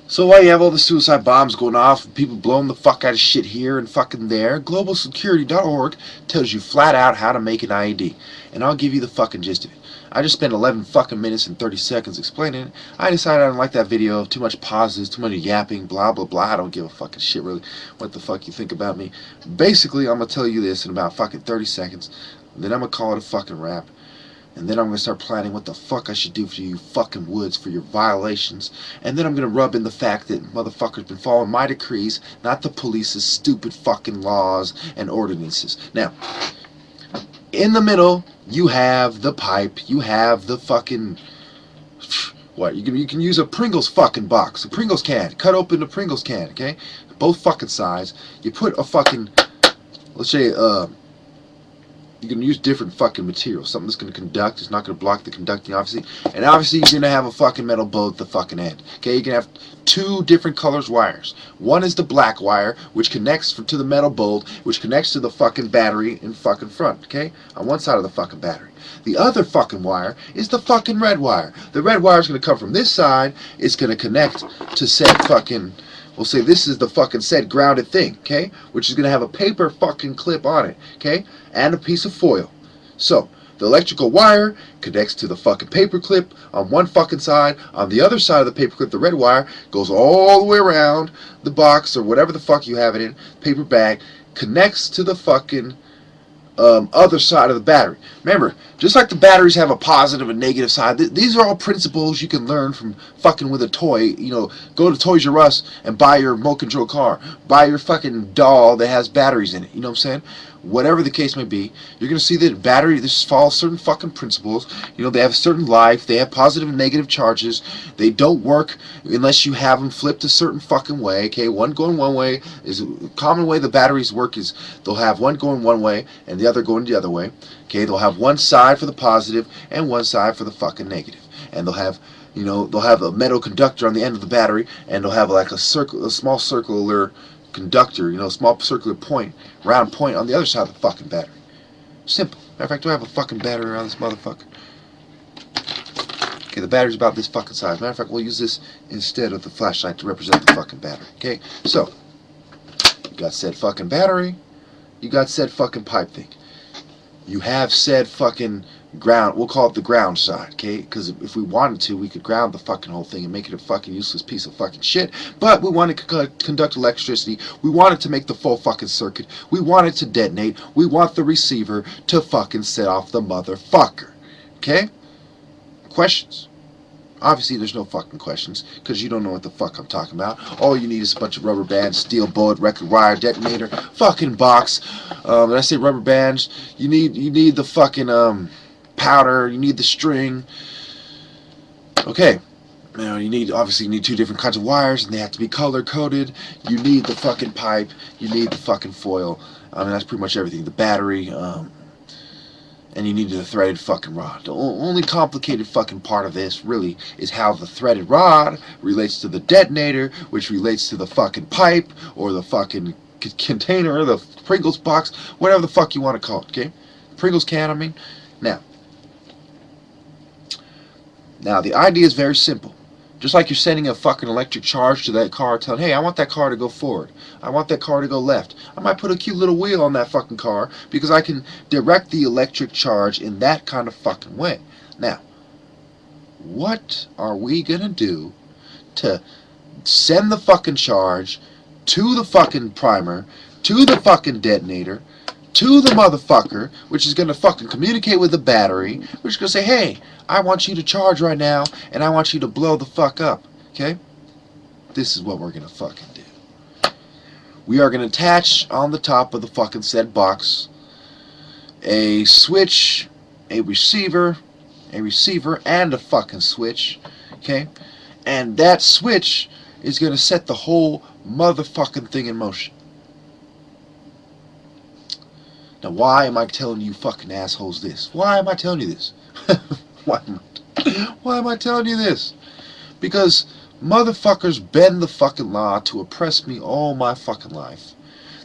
So while you have all the suicide bombs going off, and people blowing the fuck out of shit here and fucking there, globalsecurity.org tells you flat out how to make an IED. And I'll give you the fucking gist of it. I just spent 11 fucking minutes and 30 seconds explaining it. I decided I didn't like that video. Too much pauses, too much yapping, blah blah blah. I don't give a fucking shit really what the fuck you think about me. Basically, I'm gonna tell you this in about fucking 30 seconds. Then I'm gonna call it a fucking rap. And then I'm going to start planning what the fuck I should do for you fucking woods for your violations. And then I'm going to rub in the fact that motherfuckers been following my decrees, not the police's stupid fucking laws and ordinances. Now, in the middle, you have the pipe, you have the fucking... What? You can use a Pringles fucking box, a Pringles can. Cut open a Pringles can, okay? Both fucking sides. You put a fucking... Let's say, you can use different fucking materials. Something that's going to conduct. It's not going to block the conducting, obviously. And obviously, you're going to have a fucking metal bow at the fucking end. Okay, you're going to have two different colors wires. One is the black wire, which connects to the metal bolt, which connects to the fucking battery in fucking front. Okay, on one side of the fucking battery. The other fucking wire is the fucking red wire. The red wire is going to come from this side. It's going to connect to said fucking... We'll say this is the fucking said grounded thing, okay? Which is going to have a paper fucking clip on it, okay? And a piece of foil. So, the electrical wire connects to the fucking paper clip on one fucking side. On the other side of the paper clip, the red wire goes all the way around the box or whatever the fuck you have it in, paper bag, connects to the fucking other side of the battery. Remember, just like the batteries have a positive and negative side, these are all principles you can learn from fucking with a toy. You know, go to Toys R Us and buy your remote control car. Buy your fucking doll that has batteries in it. You know what I'm saying? Whatever the case may be, you're going to see that this follows certain fucking principles. You know, they have a certain life. They have positive and negative charges. They don't work unless you have them flipped a certain fucking way. Okay, one going one way is a common way the batteries work is they'll have one going one way and the other going the other way. Okay, they'll have one side for the positive and one side for the fucking negative. And they'll have, you know, they'll have a metal conductor on the end of the battery, and they'll have like a small circular conductor, you know, small circular point, round point on the other side of the fucking battery. Simple. Matter of fact, do I have a fucking battery around this motherfucker? Okay, the battery's about this fucking size. Matter of fact, we'll use this instead of the flashlight to represent the fucking battery. Okay, so you got said fucking battery, you got said fucking pipe thing. You have said fucking ground, we'll call it the ground side, okay? Because if we wanted to, we could ground the fucking whole thing and make it a fucking useless piece of fucking shit. But we want to conduct electricity. We want it to make the full fucking circuit. We want it to detonate. We want the receiver to fucking set off the motherfucker. Okay? Questions? Obviously, there's no fucking questions, because you don't know what the fuck I'm talking about. All you need is a bunch of rubber bands, steel bullet, record wire, detonator, fucking box. When I say rubber bands, you need the fucking powder, you need the string. Okay. Now you need two different kinds of wires, and they have to be color coded. You need the fucking pipe. You need the fucking foil. I mean, that's pretty much everything. The battery. And you need the threaded fucking rod. The only complicated fucking part of this, really, is how the threaded rod relates to the detonator, which relates to the fucking pipe, or the fucking container, or the Pringles box, whatever the fuck you want to call it, okay? Pringles can, I mean. Now, the idea is very simple. Just like you're sending a fucking electric charge to that car, telling, hey, I want that car to go forward. I want that car to go left. I might put a cute little wheel on that fucking car because I can direct the electric charge in that kind of fucking way. Now, what are we gonna do to send the fucking charge to the fucking primer, to the fucking detonator, to the motherfucker, which is going to fucking communicate with the battery, which is going to say, hey, I want you to charge right now, and I want you to blow the fuck up, okay? This is what we're going to fucking do. We are going to attach on the top of the fucking said box a switch, a receiver, and a fucking switch, okay? And that switch is going to set the whole motherfucking thing in motion. Now, why am I telling you fucking assholes this? Why am I telling you this? Why am I telling you this? Because motherfuckers bend the fucking law to oppress me all my fucking life.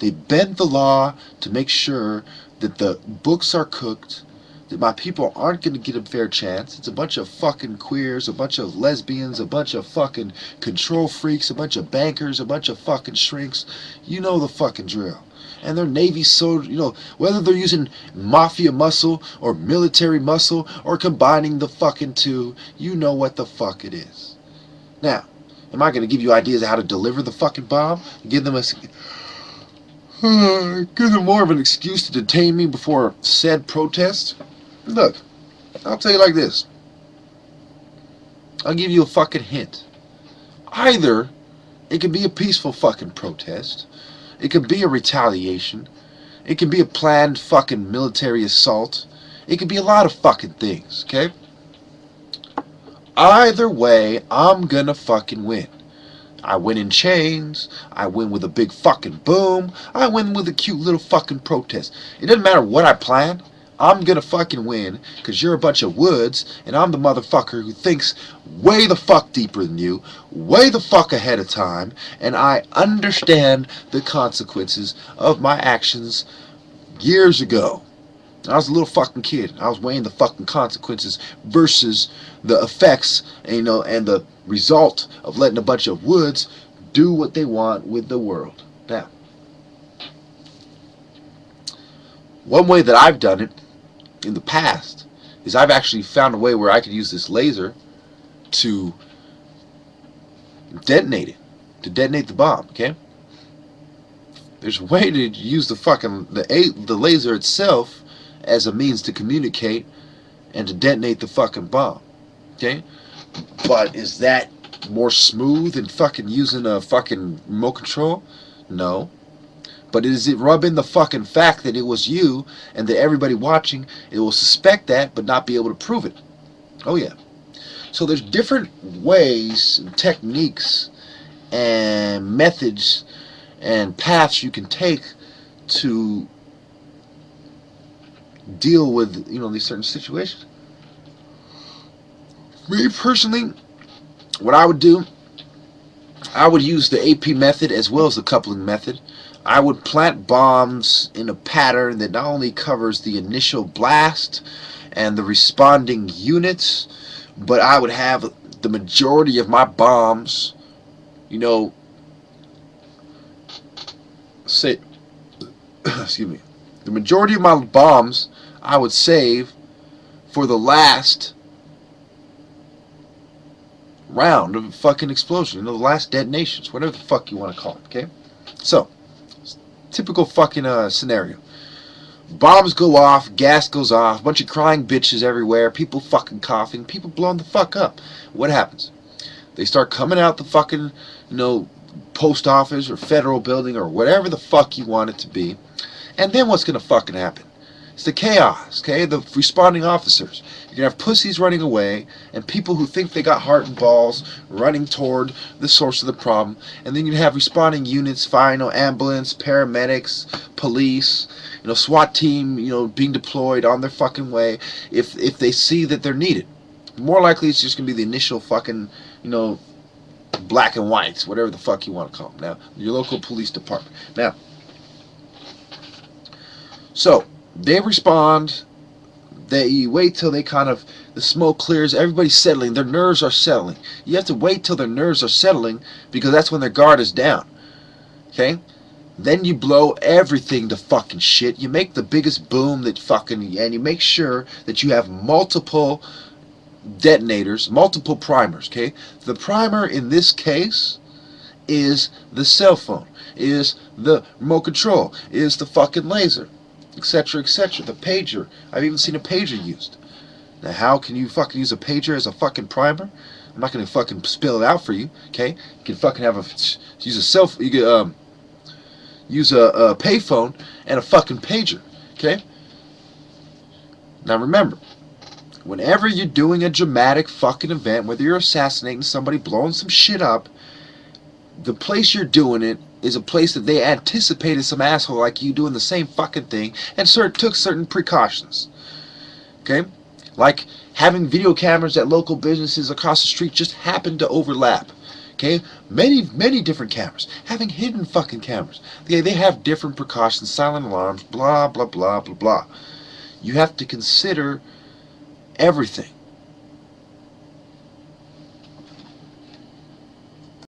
They bend the law to make sure that the books are cooked, that my people aren't going to get a fair chance. It's a bunch of fucking queers, a bunch of lesbians, a bunch of fucking control freaks, a bunch of bankers, a bunch of fucking shrinks. You know the fucking drill. And they're Navy soldiers, whether they're using mafia muscle or military muscle or combining the fucking two, you know what the fuck it is. Now, am I going to give you ideas of how to deliver the fucking bomb? Give them more of an excuse to detain me before said protest? Look, I'll tell you like this. I'll give you a fucking hint. Either it can be a peaceful fucking protest, it could be a retaliation, it could be a planned fucking military assault, it could be a lot of fucking things, okay? Either way, I'm gonna fucking win. I win in chains, I win with a big fucking boom, I win with a cute little fucking protest. It doesn't matter what I plan, I'm gonna fucking win, because you're a bunch of woods, and I'm the motherfucker who thinks way the fuck deeper than you, way the fuck ahead of time, and I understand the consequences of my actions years ago. I was a little fucking kid. I was weighing the fucking consequences versus the effects, and the result of letting a bunch of woods do what they want with the world. Now, one way that I've done it in the past is I've actually found a way where I could use this laser to detonate the bomb, okay? There's a way to use the laser itself as a means to communicate and to detonate the fucking bomb, okay? But is that more smooth than fucking using a fucking remote control? No. But is it rubbing the fucking fact that it was you and that everybody watching, it will suspect that but not be able to prove it? Oh yeah. So there's different ways, techniques, and methods and paths you can take to deal with, these certain situations. Me personally, what I would do, I would use the AP method as well as the coupling method. I would plant bombs in a pattern that not only covers the initial blast and the responding units, but I would have the majority of my bombs, excuse me, the majority of my bombs I would save for the last round of fucking explosion, the last detonations, whatever the fuck you want to call it, okay? So, typical fucking scenario. Bombs go off, gas goes off, bunch of crying bitches everywhere, people fucking coughing, people blowing the fuck up. What happens? They start coming out the fucking, post office or federal building or whatever the fuck you want it to be. And then what's gonna fucking happen? It's the chaos, okay? The responding officers. You're gonna have pussies running away and people who think they got heart and balls running toward the source of the problem. And then you have responding units, fire, ambulance, paramedics, police, SWAT team, being deployed on their fucking way if they see that they're needed. More likely it's just gonna be the initial fucking, black and whites, whatever the fuck you want to call them. Now, your local police department. Now, so they respond. They wait till the smoke clears. Everybody's settling. Their nerves are settling. You have to wait till their nerves are settling because that's when their guard is down. Okay? Then you blow everything to fucking shit. You make the biggest boom and you make sure that you have multiple detonators, multiple primers, okay? The primer in this case is the cell phone, is the remote control, is the fucking laser, etc., etc. The pager. I've even seen a pager used. Now, how can you fucking use a pager as a fucking primer? I'm not gonna fucking spell it out for you, okay? You can fucking use a payphone and a fucking pager, okay? Now remember, whenever you're doing a dramatic fucking event, whether you're assassinating somebody, blowing some shit up, the place you're doing it is a place that they anticipated some asshole like you doing the same fucking thing and took certain precautions. Okay? Like having video cameras at local businesses across the street just happen to overlap. Okay? Many different cameras. Having hidden fucking cameras. They have different precautions, silent alarms, blah, blah, blah, blah, blah. You have to consider everything.